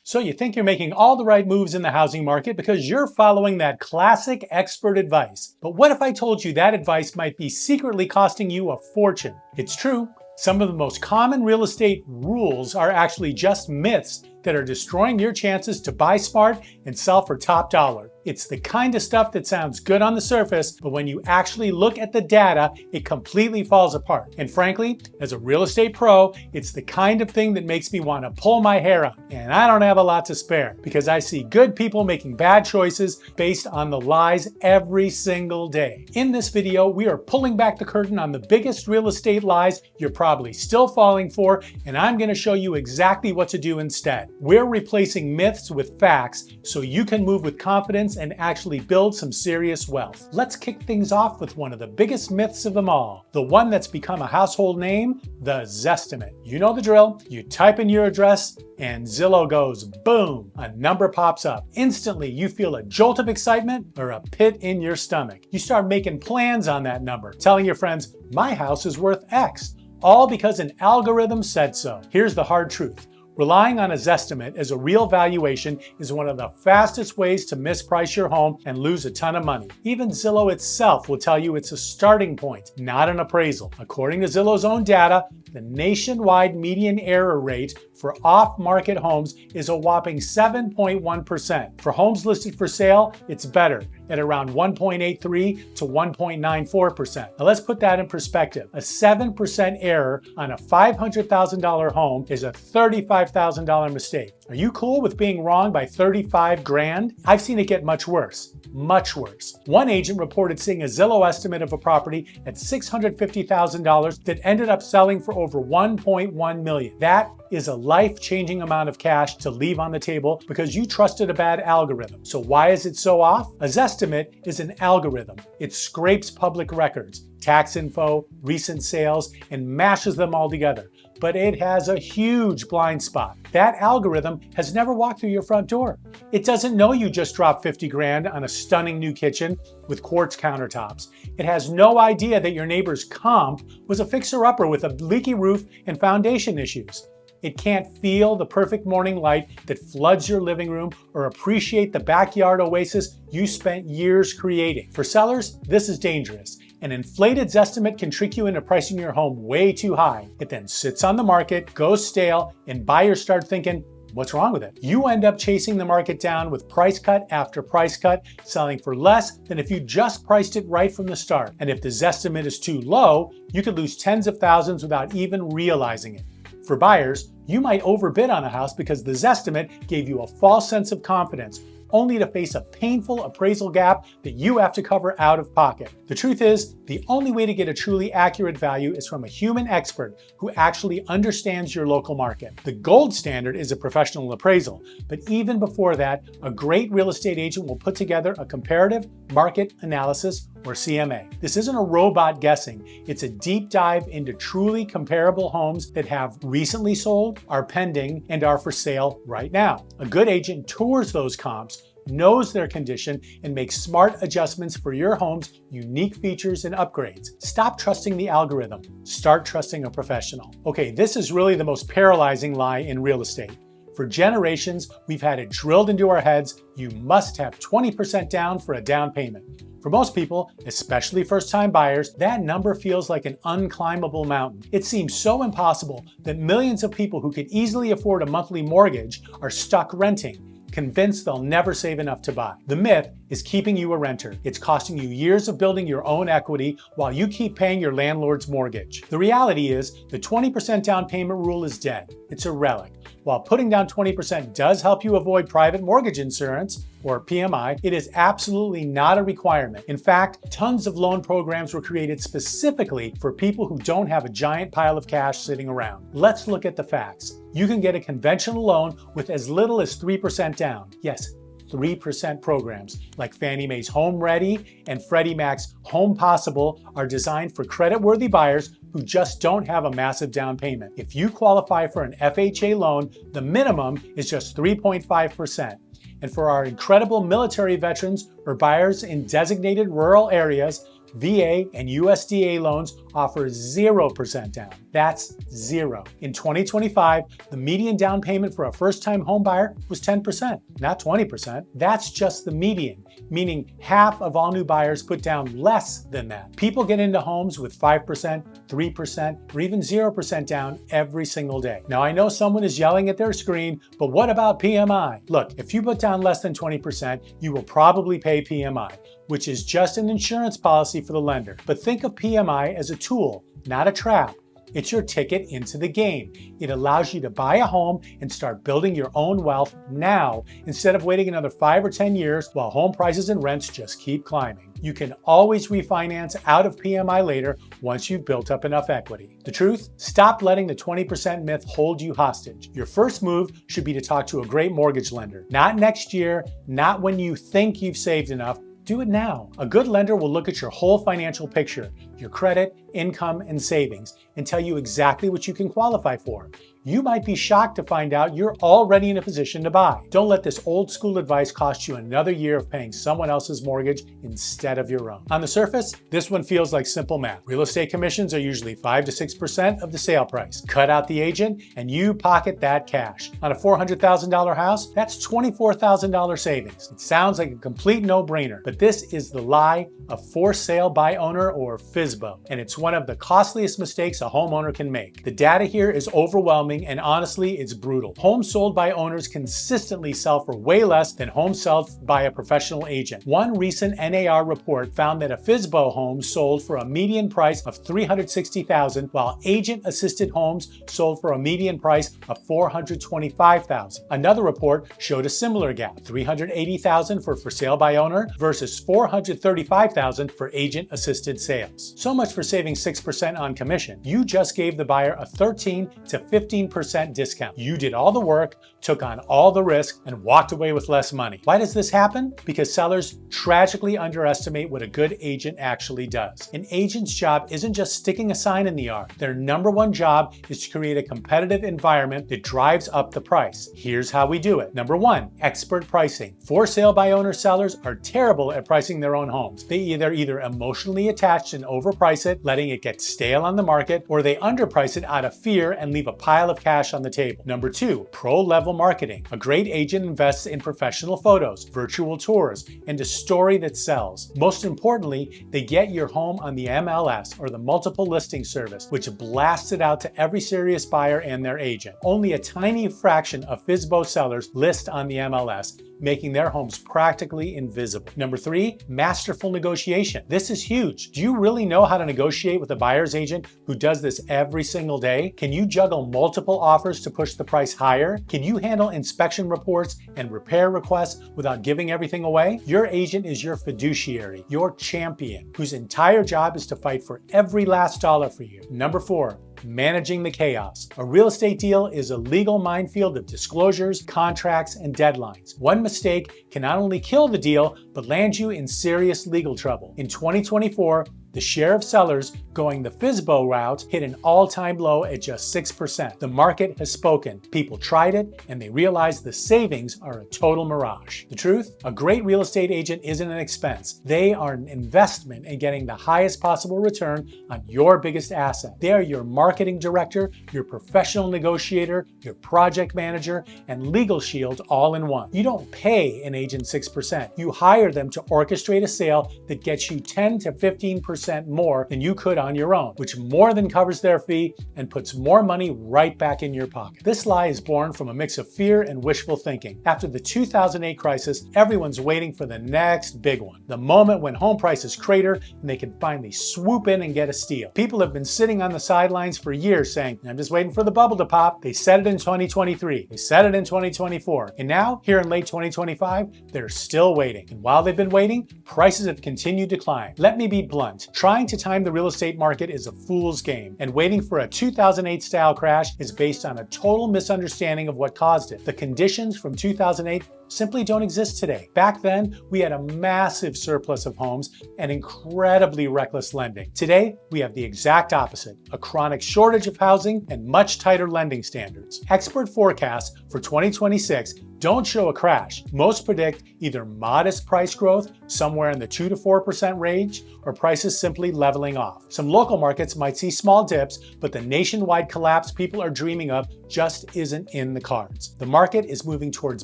So you think you're making all the right moves in the housing market because you're following that classic expert advice. But what if I told you that advice might be secretly costing you a fortune? It's true. Some of the most common real estate rules are actually just myths that are destroying your chances to buy smart and sell for top dollar. It's the kind of stuff that sounds good on the surface, but when you actually look at the data, it completely falls apart. And frankly, as a real estate pro, it's the kind of thing that makes me want to pull my hair out. And I don't have a lot to spare because I see good people making bad choices based on the lies every single day. In this video, we are pulling back the curtain on the biggest real estate lies you're probably still falling for, and I'm going to show you exactly what to do instead. We're replacing myths with facts so you can move with confidence and actually build some serious wealth. Let's kick things off with one of the biggest myths of them all. The one that's become a household name, the Zestimate. You know the drill. You type in your address and Zillow goes boom, a number pops up. Instantly, you feel a jolt of excitement or a pit in your stomach. You start making plans on that number, telling your friends, my house is worth X, all because an algorithm said so. Here's the hard truth. Relying on a Zestimate as a real valuation is one of the fastest ways to misprice your home and lose a ton of money. Even Zillow itself will tell you it's a starting point, not an appraisal. According to Zillow's own data, the nationwide median error rate for off-market homes is a whopping 7.1%. For homes listed for sale, it's better, at around 1.83 to 1.94%. Now let's put that in perspective. A 7% error on a $500,000 home is a $35,000 mistake. Are you cool with being wrong by 35 grand? I've seen it get much worse. Much worse. One agent reported seeing a Zillow estimate of a property at $650,000 that ended up selling for over $1.1 million. That is a life-changing amount of cash to leave on the table because you trusted a bad algorithm. So why is it so off? A Zestimate is an algorithm. It scrapes public records, tax info, recent sales, and mashes them all together. But it has a huge blind spot. That algorithm has never walked through your front door. It doesn't know you just dropped 50 grand on a stunning new kitchen with quartz countertops. It has no idea that your neighbor's comp was a fixer-upper with a leaky roof and foundation issues. It can't feel the perfect morning light that floods your living room or appreciate the backyard oasis you spent years creating. For sellers, this is dangerous. An inflated Zestimate can trick you into pricing your home way too high. It then sits on the market, goes stale, and buyers start thinking, what's wrong with it? You end up chasing the market down with price cut after price cut, selling for less than if you just priced it right from the start. And if the Zestimate is too low, you could lose tens of thousands without even realizing it. For buyers, you might overbid on a house because the Zestimate gave you a false sense of confidence, only to face a painful appraisal gap that you have to cover out of pocket. The truth is, the only way to get a truly accurate value is from a human expert who actually understands your local market. The gold standard is a professional appraisal, but even before that, a great real estate agent will put together a comparative market analysis or CMA. This isn't a robot guessing. It's a deep dive into truly comparable homes that have recently sold, are pending, and are for sale right now. A good agent tours those comps, knows their condition, and makes smart adjustments for your home's unique features and upgrades. Stop trusting the algorithm. Start trusting a professional. Okay, this is really the most paralyzing lie in real estate. For generations, we've had it drilled into our heads, you must have 20% down for a down payment. For most people, especially first-time buyers, that number feels like an unclimbable mountain. It seems so impossible that millions of people who could easily afford a monthly mortgage are stuck renting, convinced they'll never save enough to buy. The myth is keeping you a renter. It's costing you years of building your own equity while you keep paying your landlord's mortgage. The reality is, the 20% down payment rule is dead. It's a relic. While putting down 20% does help you avoid private mortgage insurance, or PMI, it is absolutely not a requirement. In fact, tons of loan programs were created specifically for people who don't have a giant pile of cash sitting around. Let's look at the facts. You can get a conventional loan with as little as 3% down. Yes, 3% programs like Fannie Mae's Home Ready and Freddie Mac's Home Possible are designed for credit-worthy buyers who just don't have a massive down payment. If you qualify for an FHA loan, the minimum is just 3.5%. And for our incredible military veterans or buyers in designated rural areas, VA and USDA loans offer 0% down. That's zero. In 2025, the median down payment for a first-time home buyer was 10%, not 20%. That's just the median, meaning half of all new buyers put down less than that. People get into homes with 5%, 3%, or even 0% down every single day. Now, I know someone is yelling at their screen, but what about PMI? Look, if you put down less than 20%, you will probably pay PMI, which is just an insurance policy for the lender. But think of PMI as a tool, not a trap. It's your ticket into the game. It allows you to buy a home and start building your own wealth now instead of waiting another 5 or 10 years while home prices and rents just keep climbing. You can always refinance out of PMI later once you've built up enough equity. The truth? Stop letting the 20% myth hold you hostage. Your first move should be to talk to a great mortgage lender. Not next year, not when you think you've saved enough. Do it now. A good lender will look at your whole financial picture, your credit, income, and savings, and tell you exactly what you can qualify for. You might be shocked to find out you're already in a position to buy. Don't let this old school advice cost you another year of paying someone else's mortgage instead of your own. On the surface, this one feels like simple math. Real estate commissions are usually 5 to 6% of the sale price. Cut out the agent and you pocket that cash. On a $400,000 house, that's $24,000 savings. It sounds like a complete no-brainer, but this is the lie of for sale by owner, or FSBO, and it's one of the costliest mistakes a homeowner can make. The data here is overwhelming, and honestly, it's brutal. Homes sold by owners consistently sell for way less than homes sold by a professional agent. One recent NAR report found that a FSBO home sold for a median price of $360,000, while agent-assisted homes sold for a median price of $425,000. Another report showed a similar gap: $380,000 for sale by owner versus $435,000 for agent-assisted sales. So much for saving 6% on commission. You just gave the buyer a 13 to 15% discount. You did all the work, took on all the risk, and walked away with less money. Why does this happen? Because sellers tragically underestimate what a good agent actually does. An agent's job isn't just sticking a sign in the yard. Their number one job is to create a competitive environment that drives up the price. Here's how we do it. Number one, expert pricing. For sale by owner sellers are terrible at pricing their own homes. They either emotionally attach and overprice it, letting it get stale on the market, or they underprice it out of fear and leave a pile of cash on the table. Number two, pro-level marketing. A great agent invests in professional photos, virtual tours, and a story that sells. Most importantly, they get your home on the MLS, or the multiple listing service, which blasts it out to every serious buyer and their agent. Only a tiny fraction of FSBO sellers list on the MLS, making their homes practically invisible. Number three, masterful negotiation. This is huge. Do you really know how to negotiate with a buyer's agent who does this every single day? Can you juggle multiple offers to push the price higher? Can you handle inspection reports and repair requests without giving everything away? Your agent is your fiduciary, your champion, whose entire job is to fight for every last dollar for you. Number four, managing the chaos. A real estate deal is a legal minefield of disclosures, contracts, and deadlines. One mistake can not only kill the deal, but land you in serious legal trouble. In 2024, the share of sellers going the FSBO route hit an all-time low at just 6%. The market has spoken. People tried it, and they realized the savings are a total mirage. The truth? A great real estate agent isn't an expense. They are an investment in getting the highest possible return on your biggest asset. They are your marketing director, your professional negotiator, your project manager, and legal shield all in one. You don't pay an agent 6%. You hire them to orchestrate a sale that gets you 10 to 15% more than you could on your own, which more than covers their fee and puts more money right back in your pocket. This lie is born from a mix of fear and wishful thinking. After the 2008 crisis, everyone's waiting for the next big one, the moment when home prices crater and they can finally swoop in and get a steal. People have been sitting on the sidelines for years saying, I'm just waiting for the bubble to pop. They said it in 2023. They said it in 2024. And now, here in late 2025, they're still waiting. And while they've been waiting, prices have continued to climb. Let me be blunt. Trying to time the real estate market is a fool's game, and waiting for a 2008 style crash is based on a total misunderstanding of what caused it. The conditions from 2008 simply don't exist today. Back then, we had a massive surplus of homes and incredibly reckless lending. Today, we have the exact opposite, a chronic shortage of housing and much tighter lending standards. Expert forecasts for 2026 don't show a crash. Most predict either modest price growth, somewhere in the 2 to 4% range, or prices simply leveling off. Some local markets might see small dips, but the nationwide collapse people are dreaming of just isn't in the cards. The market is moving towards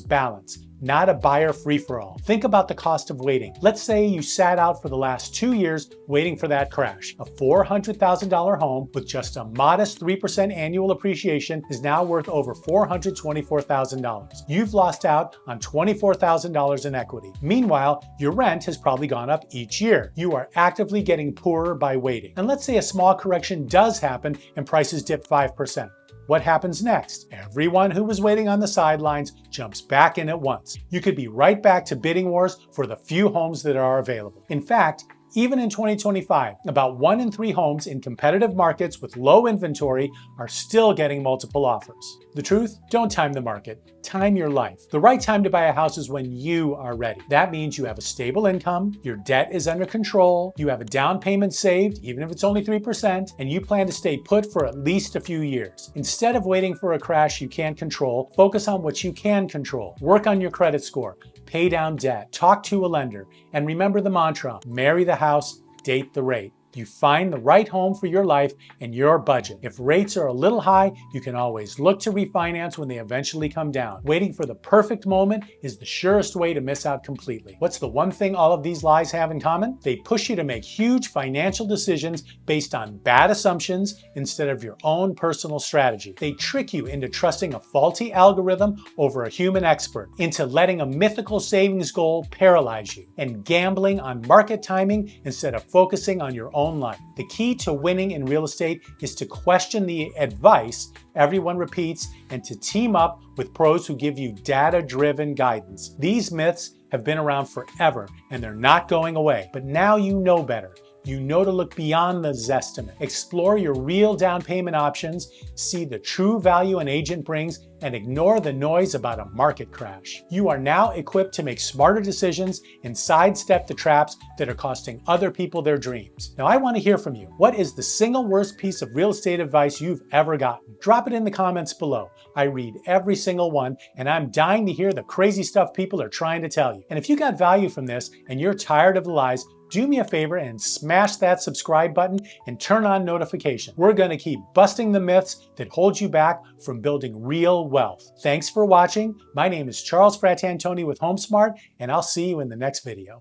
balance, not a buyer free-for-all. Think about the cost of waiting. Let's say you sat out for the last 2 years waiting for that crash. A $400,000 home with just a modest 3% annual appreciation is now worth over $424,000. You've lost out on $24,000 in equity. Meanwhile, your rent has probably gone up each year. You are actively getting poorer by waiting. And let's say a small correction does happen and prices dip 5%. What happens next? Everyone who was waiting on the sidelines jumps back in at once. You could be right back to bidding wars for the few homes that are available. In fact, even in 2025, about 1 in 3 homes in competitive markets with low inventory are still getting multiple offers. The truth? Don't time the market. Time your life. The right time to buy a house is when you are ready. That means you have a stable income, your debt is under control, you have a down payment saved, even if it's only 3%, and you plan to stay put for at least a few years. Instead of waiting for a crash you can't control, focus on what you can control. Work on your credit score, pay down debt, talk to a lender, and remember the mantra, marry the house, date the rate. You find the right home for your life and your budget. If rates are a little high, you can always look to refinance when they eventually come down. Waiting for the perfect moment is the surest way to miss out completely. What's the one thing all of these lies have in common? They push you to make huge financial decisions based on bad assumptions instead of your own personal strategy. They trick you into trusting a faulty algorithm over a human expert, into letting a mythical savings goal paralyze you, and gambling on market timing instead of focusing on your own life. The key to winning in real estate is to question the advice everyone repeats and to team up with pros who give you data-driven guidance. These myths have been around forever and they're not going away, but now you know better. You know to look beyond the Zestimate. Explore your real down payment options, see the true value an agent brings, and ignore the noise about a market crash. You are now equipped to make smarter decisions and sidestep the traps that are costing other people their dreams. Now I want to hear from you. What is the single worst piece of real estate advice you've ever gotten? Drop it in the comments below. I read every single one and I'm dying to hear the crazy stuff people are trying to tell you. And if you got value from this and you're tired of the lies, do me a favor and smash that subscribe button and turn on notifications. We're going to keep busting the myths that hold you back from building real wealth. Thanks for watching. My name is Charles Fratantoni with HomeSmart, and I'll see you in the next video.